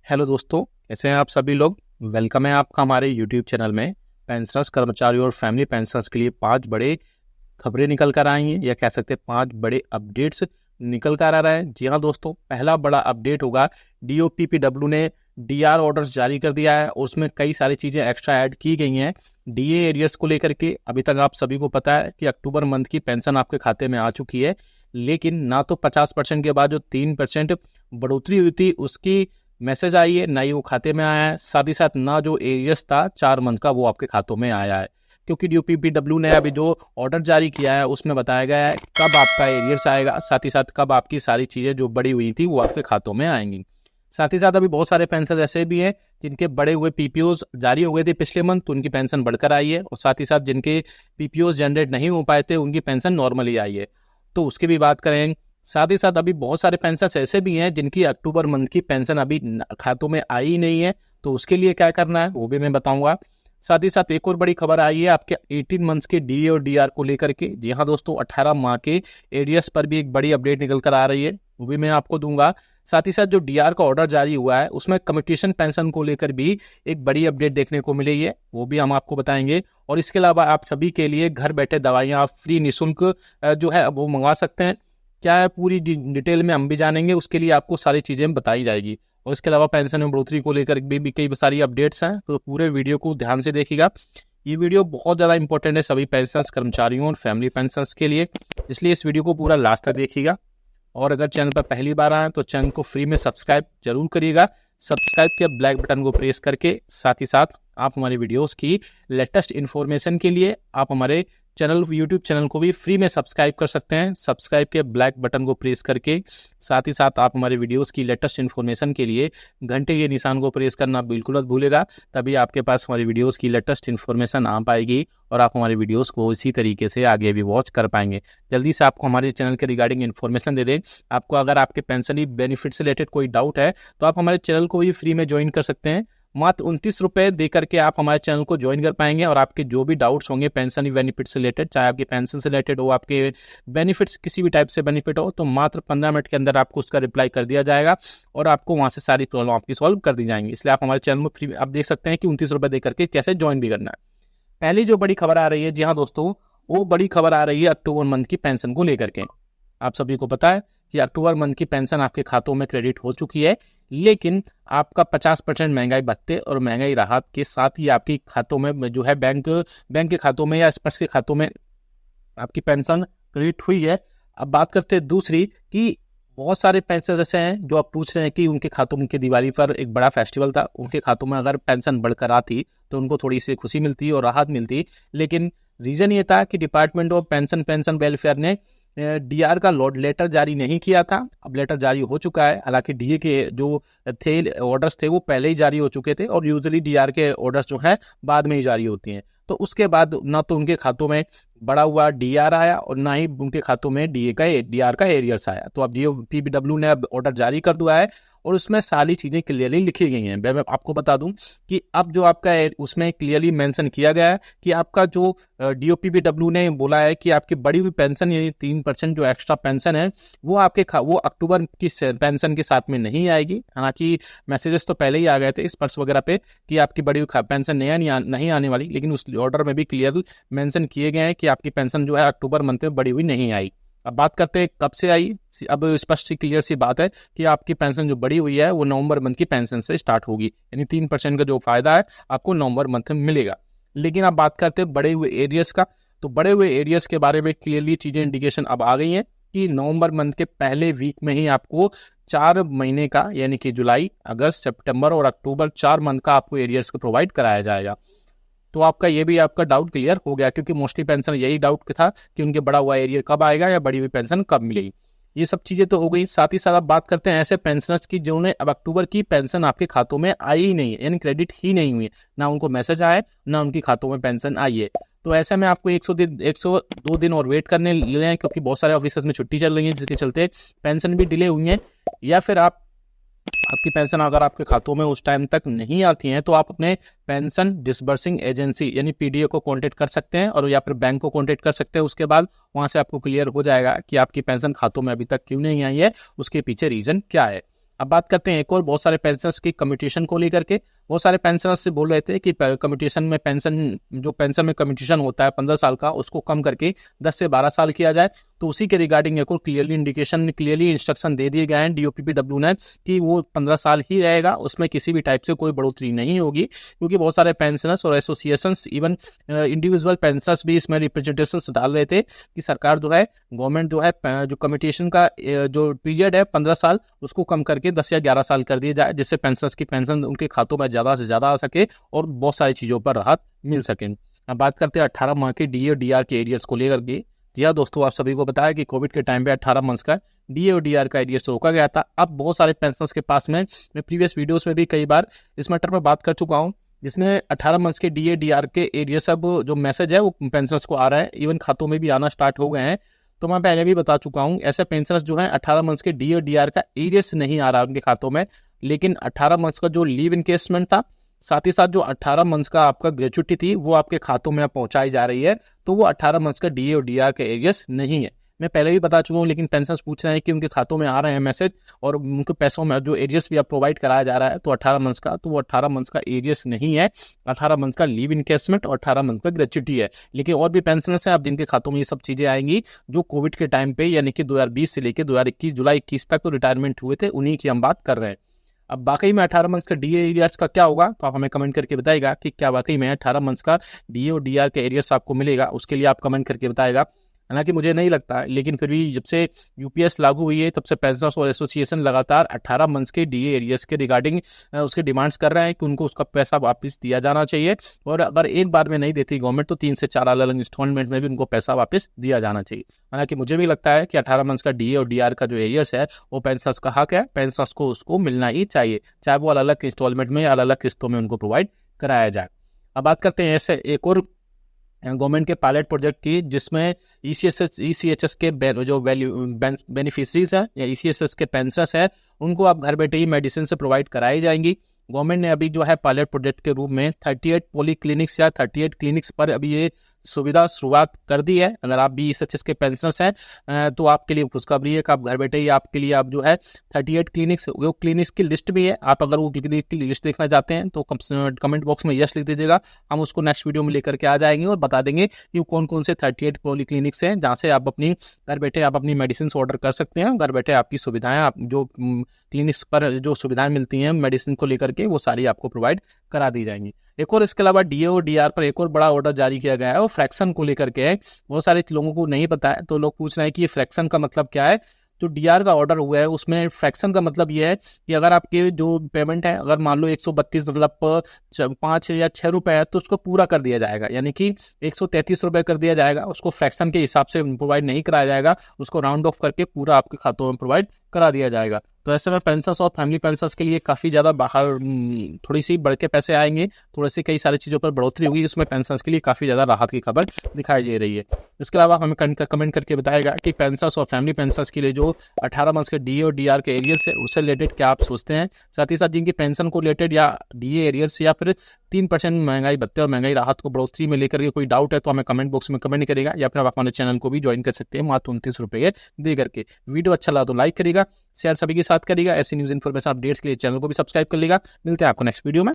Hello दोस्तों, कैसे हैं आप सभी लोग। वेलकम है आपका हमारे यूट्यूब चैनल में। पेंशनर्स, कर्मचारियों और फैमिली पेंशनर्स के लिए 5 बड़े खबरें निकल कर आई हैं, या कह सकते हैं 5 बड़े अपडेट्स निकल कर आ रहे हैं। जी हाँ दोस्तों, पहला बड़ा अपडेट होगा, DOPPW ने DR ऑर्डर्स जारी कर दिया है और उसमें कई सारी चीज़ें एक्स्ट्रा ऐड की गई हैं DA एरियर्स को लेकर के। अभी तक आप सभी को पता है कि अक्टूबर मंथ की पेंशन आपके खाते में आ चुकी है, लेकिन ना तो 50% के बाद जो 3% बढ़ोतरी हुई थी उसकी मैसेज आई है, ना ही वो खाते में आया है। साथ ही साथ ना जो एरियर्स था 4 मंथ का वो आपके खातों में आया है, क्योंकि DOPPW ने अभी जो ऑर्डर जारी किया है उसमें बताया गया है कब आपका एरियर्स आएगा, साथ ही साथ कब आपकी सारी चीज़ें जो बड़ी हुई थी वो आपके खातों में आएंगी। साथ ही साथ अभी बहुत सारे पेंशन ऐसे भी हैं जिनके बड़े हुए PPOs जारी हो गए थे पिछले मंथ, तो उनकी पेंशन बढ़कर आई है, और साथ ही साथ जिनके PPOs जनरेट नहीं हो पाए थे उनकी पेंशन नॉर्मली आई है, तो उसकी भी बात करें। साथ ही साथ अभी बहुत सारे पेंशनर्स ऐसे भी हैं जिनकी अक्टूबर मंथ की पेंशन अभी खातों में आई ही नहीं है, तो उसके लिए क्या करना है वो भी मैं बताऊंगा। साथ ही साथ एक और बड़ी खबर आई है आपके 18 मंथ्स के DA और DR को लेकर के। जी हाँ दोस्तों, 18 माह के एरियर्स पर भी एक बड़ी अपडेट निकल कर आ रही है, वो भी मैं आपको दूंगा। साथ ही साथ जो DR का ऑर्डर जारी हुआ है उसमें कम्यूटेशन पेंशन को लेकर भी एक बड़ी अपडेट देखने को मिली है, वो भी हम आपको बताएंगे। और इसके अलावा आप सभी के लिए घर बैठे दवाइयाँ आप फ्री निःशुल्क जो है वो मंगवा सकते हैं। क्या है पूरी डिटेल में हम भी जानेंगे, उसके लिए आपको सारी चीज़ें बताई जाएगी। और इसके अलावा पेंशन में बढ़ोतरी को लेकर भी कई सारी अपडेट्स हैं, तो पूरे वीडियो को ध्यान से देखिएगा। ये वीडियो बहुत ज़्यादा इंपॉर्टेंट है सभी पेंशनर्स, कर्मचारियों और फैमिली पेंशनर्स के लिए, इसलिए इस वीडियो को पूरा लास्ट तक देखिएगा। और अगर चैनल पर पहली बार आए तो चैनल को फ्री में सब्सक्राइब जरूर करिएगा। सब्सक्राइब के ब्लैक बटन को प्रेस करके साथ ही साथ आप हमारे वीडियोस की लेटेस्ट इन्फॉर्मेशन के लिए आप हमारे यूट्यूब चैनल को भी फ्री में सब्सक्राइब कर सकते हैं। सब्सक्राइब के ब्लैक बटन को प्रेस करके साथ ही साथ आप हमारे वीडियोस की लेटेस्ट इन्फॉर्मेशन के लिए घंटे के निशान को प्रेस करना बिल्कुल मत भूलेगा, तभी आपके पास हमारी वीडियोस की लेटेस्ट इन्फॉर्मेशन आ पाएगी और आप हमारे वीडियोस को इसी तरीके से आगे भी वॉच कर पाएंगे। जल्दी से आपको हमारे चैनल के रिगार्डिंग इन्फॉर्मेशन दे दें। आपको अगर आपके पेंशन बेनिफिट से रिलेटेड कोई डाउट है तो आप हमारे चैनल को भी फ्री में ज्वाइन कर सकते हैं। मात्र 29 रुपये दे करके आप हमारे चैनल को ज्वाइन कर पाएंगे, और आपके जो भी डाउट्स होंगे पेंशन बेनिफिट से रिलेटेड, चाहे आपके पेंशन से रिलेटेड हो, आपके बेनिफिट्स किसी भी टाइप से बेनिफिट हो, तो मात्र 15 मिनट के अंदर आपको उसका रिप्लाई कर दिया जाएगा और आपको वहां से सारी प्रॉब्लम आपकी सॉल्व कर दी जाएंगी। इसलिए आप हमारे चैनल में फ्री आप देख सकते हैं कि 29 रुपये दे करके कैसे ज्वाइन भी करना है। पहली जो बड़ी खबर आ रही है, जी हाँ दोस्तों, वो बड़ी खबर आ रही है अक्टूबर मंथ की पेंशन को लेकर के। आप सभी को पता है कि अक्टूबर मंथ की पेंशन आपके खातों में क्रेडिट हो चुकी है, लेकिन आपका 50% महंगाई भत्ते और महंगाई राहत के साथ ही आपकी खातों में जो है बैंक के खातों में या स्पर्श के खातों में आपकी पेंशन क्रेडिट हुई है। अब बात करते हैं दूसरी कि बहुत सारे पेंशन ऐसे हैं जो आप पूछ रहे हैं कि उनके खातों में की दिवाली पर एक बड़ा फेस्टिवल था, उनके खातों में अगर पेंशन बढ़कर आती तो उनको थोड़ी सी खुशी मिलती और राहत मिलती, लेकिन रीजन ये था कि डिपार्टमेंट ऑफ पेंशन वेलफेयर ने DR का लेटर जारी नहीं किया था। अब लेटर जारी हो चुका है, हालांकि DA के जो थे ऑर्डर्स थे वो पहले ही जारी हो चुके थे, और यूजुअली DR के ऑर्डर्स जो है बाद में ही जारी होती हैं। तो उसके बाद ना तो उनके खातों में बड़ा हुआ DR आया और ना ही उनके खातों में DR का एरियर्स आया। तो अब DOPPW ने अब ऑर्डर जारी कर दिया है और उसमें सारी चीज़ें क्लियरली लिखी गई हैं। मैं आपको बता दूं कि अब जो आपका उसमें क्लियरली मेंशन किया गया है कि आपका जो DOPPW ने बोला है कि आपकी बड़ी हुई पेंशन यानी 3% जो एक्स्ट्रा पेंशन है वो आपके वो अक्टूबर की पेंशन के साथ में नहीं आएगी। हालांकि मैसेजेस तो पहले ही आ गए थे स्पर्श वगैरह पे कि आपकी बड़ी हुई पेंशन नहीं आने वाली, लेकिन उस ऑर्डर में भी क्लियर मेंशन किए गए हैं कि आपकी पेंशन जो है अक्टूबर मंथ में बढ़ी हुई नहीं आई। अब बात करते हैं कब से आई। अब स्पष्ट सी क्लियर सी बात है कि आपकी पेंशन जो बढ़ी हुई है वो नवंबर मंथ की पेंशन से स्टार्ट होगी, यानी 3% का जो फायदा है आपको नवंबर मंथ में मिलेगा। लेकिन अब बात करते हैं बड़े हुए एरियर्स का, तो बड़े हुए एरियर्स के बारे में क्लियरली चीजें इंडिकेशन अब आ गई हैं कि नवंबर मंथ के पहले वीक में ही आपको 4 महीने का यानी कि जुलाई, अगस्त, सितंबर और अक्टूबर 4 मंथ का आपको एरियर्स को प्रोवाइड कराया जाएगा। तो आपका ये भी आपका डाउट क्लियर हो गया, क्योंकि मोस्टली पेंशन यही डाउट था कि उनके बड़ा हुआ एरियर कब आएगा या बड़ी हुई पेंशन कब मिलेगी। ये सब चीजें तो हो गई। साथ ही साथ आप बात करते हैं ऐसे पेंशनर्स की जिन्होंने अब अक्टूबर की पेंशन आपके खातों में आई ही नहीं है, यानी क्रेडिट ही नहीं हुई, ना उनको मैसेज आए ना उनकी खातों में पेंशन आई है। तो ऐसे में आपको 102 दिन और वेट करने ले हैं, क्योंकि बहुत सारे ऑफिसर्स में छुट्टी चल रही है जिसके चलते पेंशन भी डिले हुई है। या फिर आपकी पेंशन अगर आपके खातों में उस टाइम तक नहीं आती हैं तो आप अपने पेंशन डिसबर्सिंग एजेंसी यानी PDA को कांटेक्ट कर सकते हैं, और या फिर बैंक को कांटेक्ट कर सकते हैं। उसके बाद वहां से आपको क्लियर हो जाएगा कि आपकी पेंशन खातों में अभी तक क्यों नहीं आई है, उसके पीछे रीजन क्या है। अब बात करते हैं एक और बहुत सारे पेंशनर्स की कम्यूटेशन को लेकर के। बहुत सारे पेंशनर्स से बोल रहे थे कि कम्यूटेशन में पेंशन में कम्यूटेशन होता है 15 साल का, उसको कम करके 10 से 12 साल किया जाए। तो उसी के रिगार्डिंग एक और क्लियरली इंस्ट्रक्शन दे दिए गए हैं DOPPW ने कि वो 15 साल ही रहेगा, उसमें किसी भी टाइप से कोई बढ़ोतरी नहीं होगी। क्योंकि बहुत सारे पेंशनर्स और एसोसिएशंस, इवन इंडिविजुअल पेंशनर्स भी इसमें रिप्रेजेंटेशंस डाल रहे थे कि सरकार जो है, गवर्नमेंट जो है, जो कम्यूटेशन का जो पीरियड है 15 साल, उसको कम करके 10 या 11 साल कर दिया जाए, जिससे पेंशनर्स की पेंशन उनके खातों में ज़्यादा से ज़्यादा आ सके और बहुत सारी चीज़ों पर राहत मिल सके। अब बात करते हैं 18 माह के DA और DR के एरियर्स को लेकर के। जी हाँ दोस्तों, आप सभी को बताया कि कोविड के टाइम पे 18 मंथ्स का DA और DR का एरियर्स रोका गया था। अब बहुत सारे पेंशनर्स के पास में, मैं प्रीवियस वीडियोस में भी कई बार इस मैटर पर बात कर चुका हूँ, जिसमें 18 मंथ्स के DA DR के एरियर्स, अब जो मैसेज है वो पेंशनर्स को आ रहा है, इवन खातों में भी आना स्टार्ट हो गए हैं। तो मैं पहले भी बता चुका हूँ, ऐसे पेंशनर्स जो हैं 18 मंथ्स के DA और DR का एरियर्स नहीं आ रहा उनके खातों में, लेकिन 18 मंथ्स का जो लीव इनकेसमेंट था, साथ ही साथ जो 18 मंथ्स का आपका ग्रेचुइटी थी, वो आपके खातों में पहुंचाई जा रही है। तो वो 18 मंथ्स का DA और DR का एरियर्स नहीं है। मैं पहले भी बता चुका हूँ, लेकिन पेंशनर्स पूछ रहे हैं कि उनके खातों में आ रहे हैं मैसेज और उनके पैसों में जो एरियर्स भी आप प्रोवाइड कराया जा रहा है, तो 18 मंथ्स का, तो वो 18 मंथ्स का एरियर्स नहीं है। 18 मंथ्स का लीव इनकेसमेंट और 18 मंथ का ग्रेचुइटी है। लेकिन और भी पेंशनर्स हैं अब जिनके खातों में ये सब चीजें आएंगी, जो कोविड के टाइम पे यानी कि 2020 से लेकर 2021 जुलाई 21 तक तो रिटायरमेंट हुए थे, उन्हीं की हम बात कर रहे हैं। अब वाकई में 18 मंथ्स का DA एरियर्स का क्या होगा, तो आप हमें कमेंट करके बताइएगा कि क्या वाकई में 18 मंथ्स का DA और DR के एरियर्स आपको मिलेगा। उसके लिए आप कमेंट करके बताएगा। हालांकि मुझे नहीं लगता है, लेकिन फिर भी जब से UPS लागू हुई है तब से पेंशनर्स और एसोसिएशन लगातार 18 मंथ्स के DA एरियर्स के रिगार्डिंग उसके डिमांड्स कर रहे हैं कि उनको उसका पैसा वापस दिया जाना चाहिए, और अगर एक बार में नहीं देती गवर्नमेंट तो 3 से 4 अलग अलग इंस्टॉलमेंट में भी उनको पैसा वापस दिया जाना चाहिए। हालांकि मुझे भी लगता है कि 18 मंथ्स का DA और DR का जो एरियर्स है वो पेंशनर्स का हक है, पेंशनर्स को उसको मिलना ही चाहिए, चाहे वो अलग अलग इंस्टॉलमेंट में या अलग अलग किस्तों में उनको प्रोवाइड कराया जाए। अब बात करते हैं ऐसे एक और गवर्नमेंट के पायलट प्रोजेक्ट की, जिसमें ECHS के जो बेनिफिशरीज हैं या ECHS के पेंशनर्स हैं, उनको आप घर बैठे ही मेडिसिन से प्रोवाइड कराई जाएंगी। गवर्नमेंट ने अभी जो है पायलट प्रोजेक्ट के रूप में 38 पॉलीक्लिनिक्स या 38 क्लिनिक्स पर अभी ये सुविधा शुरुआत कर दी है। अगर आप भी ECHS के पेंशनर्स हैं तो आपके लिए खुशखबरी है कि आप घर बैठे ही आपके लिए आप जो है 38 क्लिनिक्स, वो क्लिनिक्स की लिस्ट भी है, आप अगर वो क्लिनिक की लिस्ट देखना चाहते हैं तो कमेंट बॉक्स में यस लिख दीजिएगा, हम उसको नेक्स्ट वीडियो में लेकर के आ जाएंगे और बता देंगे कि कौन कौन से 38 पॉलीक्लिनिक्स हैं जहाँ से आप अपनी घर बैठे आप अपनी मेडिसिन ऑर्डर कर सकते हैं। घर बैठे आपकी सुविधाएं, आप जो क्लिनिक्स पर जो सुविधाएं मिलती हैं मेडिसिन को लेकर के, वो सारी आपको प्रोवाइड करा दी जाएंगी। एक और इसके अलावा DA और DR पर एक और बड़ा ऑर्डर जारी किया गया है, वो फ्रैक्शन को लेकर के है। बहुत सारे लोगों को नहीं पता है, तो लोग पूछ रहे हैं कि ये फ्रैक्शन का मतलब क्या है। जो DR का ऑर्डर हुआ है उसमें फ्रैक्शन का मतलब ये है कि अगर आपके जो पेमेंट है, अगर मान लो 132 मतलब 5 या 6 रुपए है, तो उसको पूरा कर दिया जाएगा, यानी कि 133 रुपए कर दिया जाएगा। उसको फ्रैक्शन के हिसाब से प्रोवाइड नहीं कराया जाएगा, उसको राउंड ऑफ करके पूरा आपके खातों में प्रोवाइड करा दिया जाएगा। तो ऐसे में पेंशनर्स और फैमिली पेंशनर्स के लिए काफ़ी ज़्यादा बाहर थोड़ी सी बढ़ के पैसे आएंगे, थोड़ी सी कई सारी चीज़ों पर बढ़ोतरी होगी, जिसमें पेंशनर्स के लिए काफ़ी ज़्यादा राहत की खबर दिखाई दे रही है। इसके अलावा हमें कमेंट करके बताएगा कि पेंशनर्स और फैमिली पेंशनर्स के लिए जो 18 मंथ्स के DA और DR के एरियर्स है उससे रिलेटेड क्या आप सोचते हैं। साथ ही साथ जिनकी पेंशन को रिलेटेड या DA एरियर्स या फिर 3% महंगाई भत्ते और महंगाई राहत को बढ़ोतरी में लेकर के कोई डाउट है तो हमें कमेंट बॉक्स में कमेंट करेगा, या फिर आप हमारे चैनल को भी ज्वाइन कर सकते हैं मात्र 29 रुपये दे करके। वीडियो अच्छा लगा तो लाइक करिएगा, शेयर सभी के साथ करिएगा। ऐसी न्यूज़ इन्फॉर्मेशन अपडेट्स के लिए चैनल को भी सब्सक्राइब कर लीजिएगा। मिलते हैं आपको नेक्स्ट वीडियो में।